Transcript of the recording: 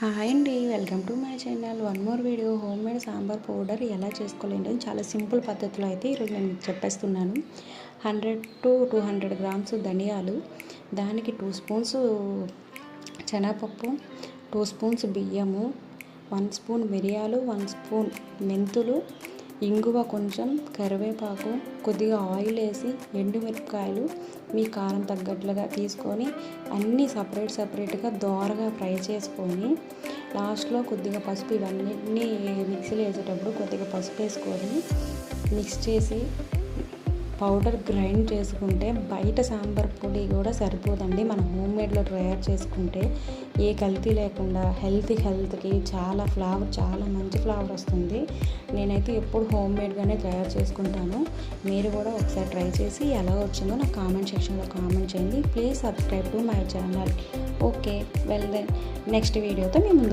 Hi అండి, welcome to my channel. One more video. Home made sambar powder ఎలా చేసుకోవాలంటే చాలా సింపుల్ పద్ధతిలో అయితే ఈరోజు నేను మీకు చెప్పేస్తున్నాను. 100 to 200 గ్రామ్స్ ధనియాలు, దానికి 2 స్పూన్స్ శనగపప్పు, 2 స్పూన్స్ బియ్యము, 1 స్పూన్ మిరియాలు, 1 స్పూన్ మెంతులు, ఇంగువ, కొంచెం కరివేపాకు, కొద్దిగా ఆయిల్ వేసి ఎండుమిరపకాయలు మీ కారం తగ్గట్లుగా తీసుకొని అన్నీ సపరేట్గా దోరగా ఫ్రై చేసుకొని లాస్ట్లో కొద్దిగా పసుపు, ఇవన్నిటిని మిక్సీలో వేసేటప్పుడు కొద్దిగా పసుపు వేసుకొని మిక్స్ చేసి పౌడర్ గ్రైండ్ చేసుకుంటే బయట సాంబార్ పొడి కూడా సరిపోదండి. మనం హోమ్ మేడ్లో తయారు చేసుకుంటే ఏ కల్తీ లేకుండా హెల్త్కి చాలా మంచి ఫ్లేవర్ వస్తుంది. నేనైతే ఎప్పుడు హోమ్ మేడ్గానే తయారు చేసుకుంటాను. మీరు కూడా ఒకసారి ట్రై చేసి ఎలా వచ్చిందో నాకు కామెంట్ సెక్షన్లో కామెంట్ చేయండి. Please subscribe to my channel. Okay, well then next వీడియోతో మీ ముందు